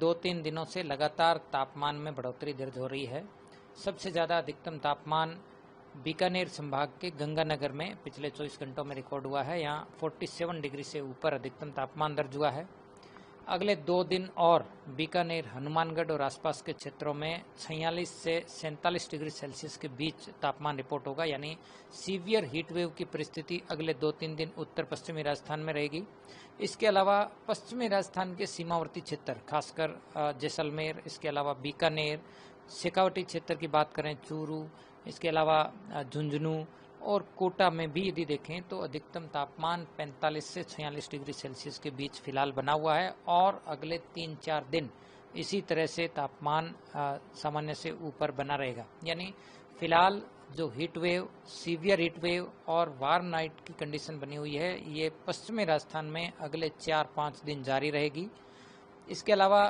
2-3 दिनों से लगातार तापमान में बढ़ोतरी दर्ज हो रही है। सबसे ज़्यादा अधिकतम तापमान बीकानेर संभाग के गंगानगर में पिछले 24 घंटों में रिकॉर्ड हुआ है। यहाँ 47 डिग्री से ऊपर अधिकतम तापमान दर्ज हुआ है। अगले 2 दिन और बीकानेर, हनुमानगढ़ और आसपास के क्षेत्रों में 46 से 47 डिग्री सेल्सियस के बीच तापमान रिपोर्ट होगा, यानी सीवियर हीट वेव की परिस्थिति अगले 2-3 दिन उत्तर पश्चिमी राजस्थान में रहेगी। इसके अलावा पश्चिमी राजस्थान के सीमावर्ती क्षेत्र, खासकर जैसलमेर, इसके अलावा बीकानेर, शेखावटी क्षेत्र की बात करें, चूरू, इसके अलावा झुंझुनू और कोटा में भी यदि देखें तो अधिकतम तापमान 45 से 46 डिग्री सेल्सियस के बीच फिलहाल बना हुआ है और अगले 3-4 दिन इसी तरह से तापमान सामान्य से ऊपर बना रहेगा। यानी फिलहाल जो heat wave, severe heat wave और वार्म नाइट की कंडीशन बनी हुई है, ये पश्चिमी राजस्थान में अगले 4-5 दिन जारी रहेगी। इसके अलावा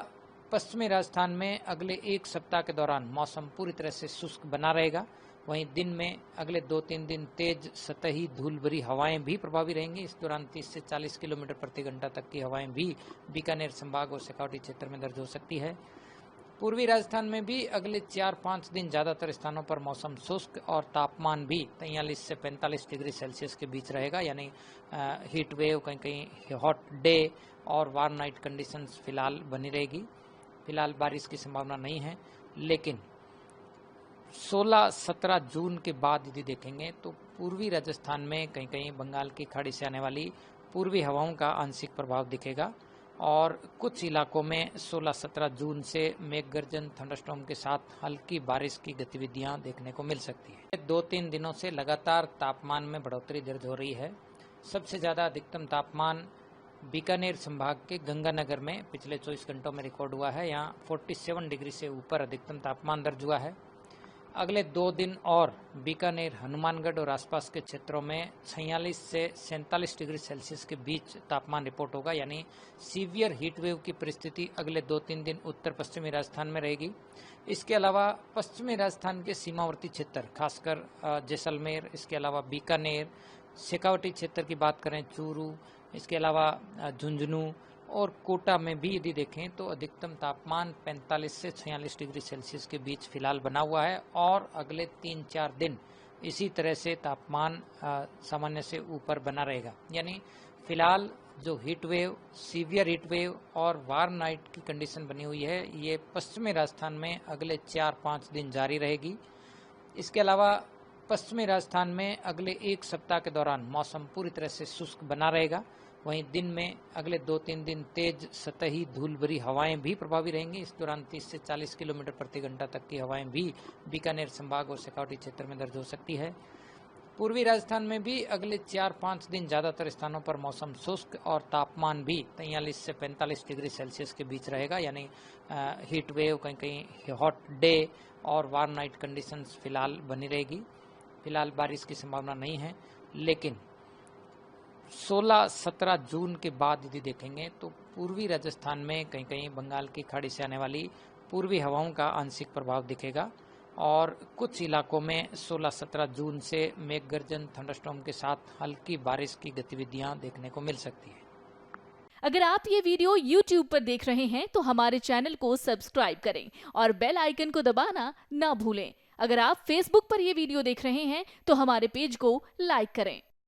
पश्चिमी राजस्थान में अगले 1 सप्ताह के दौरान मौसम पूरी तरह से शुष्क बना रहेगा। वहीं दिन में अगले 2-3 दिन तेज सतही धूल भरी हवाएं भी प्रभावी रहेंगी। इस दौरान 30 से 40 किलोमीटर प्रति घंटा तक की हवाएं भी बीकानेर संभाग और शेखावटी क्षेत्र में दर्ज हो सकती है। पूर्वी राजस्थान में भी अगले 4-5 दिन ज्यादातर स्थानों पर मौसम शुष्क और तापमान भी 43 से 45 डिग्री सेल्सियस के बीच रहेगा, यानी हीट वेव, कहीं कहीं हॉट डे और वार्म नाइट कंडीशंस फिलहाल बनी रहेगी। फिलहाल बारिश की संभावना नहीं है, लेकिन 16-17 जून के बाद यदि देखेंगे तो पूर्वी राजस्थान में कहीं कहीं बंगाल की खाड़ी से आने वाली पूर्वी हवाओं का आंशिक प्रभाव दिखेगा और कुछ इलाकों में 16-17 जून से मेघगर्जन, थंडरस्टॉर्म के साथ हल्की बारिश की गतिविधियां देखने को मिल सकती है। 2-3 दिनों से लगातार तापमान में बढ़ोतरी दर्ज हो रही है। सबसे ज़्यादा अधिकतम तापमान बीकानेर संभाग के गंगानगर में पिछले 24 घंटों में रिकॉर्ड हुआ है। यहाँ 47 डिग्री से ऊपर अधिकतम तापमान दर्ज हुआ है। अगले 2 दिन और बीकानेर, हनुमानगढ़ और आसपास के क्षेत्रों में 46 से 47 डिग्री सेल्सियस के बीच तापमान रिपोर्ट होगा, यानी सीवियर हीट वेव की परिस्थिति अगले 2-3 दिन उत्तर पश्चिमी राजस्थान में रहेगी। इसके अलावा पश्चिमी राजस्थान के सीमावर्ती क्षेत्र, खासकर जैसलमेर, इसके अलावा बीकानेर, शेखावटी क्षेत्र की बात करें, चूरू, इसके अलावा झुंझुनू और कोटा में भी यदि देखें तो अधिकतम तापमान 45 से 46 डिग्री सेल्सियस के बीच फिलहाल बना हुआ है और अगले 3-4 दिन इसी तरह से तापमान सामान्य से ऊपर बना रहेगा। यानी फिलहाल जो heat wave, severe heat wave और वार्म नाइट की कंडीशन बनी हुई है, ये पश्चिमी राजस्थान में अगले 4-5 दिन जारी रहेगी। इसके अलावा पश्चिमी राजस्थान में अगले 1 सप्ताह के दौरान मौसम पूरी तरह से शुष्क बना रहेगा। वहीं दिन में अगले 2-3 दिन तेज सतही धूल भरी हवाएं भी प्रभावी रहेंगी। इस दौरान 30 से 40 किलोमीटर प्रति घंटा तक की हवाएं भी बीकानेर संभाग और शेखावटी क्षेत्र में दर्ज हो सकती है। पूर्वी राजस्थान में भी अगले 4-5 दिन ज्यादातर स्थानों पर मौसम शुष्क और तापमान भी 43 से 45 डिग्री सेल्सियस के बीच रहेगा, यानी हीट वेव, कहीं कहीं हॉट डे और वार्म नाइट कंडीशंस फिलहाल बनी रहेगी। फिलहाल बारिश की संभावना नहीं है, लेकिन 16-17 जून के बाद यदि देखेंगे तो पूर्वी राजस्थान में कहीं कहीं बंगाल की खाड़ी से आने वाली पूर्वी हवाओं का आंशिक प्रभाव दिखेगा और कुछ इलाकों में 16-17 जून से मेघगर्जन, थंडरस्टॉर्म के साथ हल्की बारिश की गतिविधियां देखने को मिल सकती है। अगर आप ये वीडियो YouTube पर देख रहे हैं तो हमारे चैनल को सब्सक्राइब करें और बेल आइकन को दबाना ना भूलें। अगर आप Facebook पर ये वीडियो देख रहे हैं तो हमारे पेज को लाइक करें।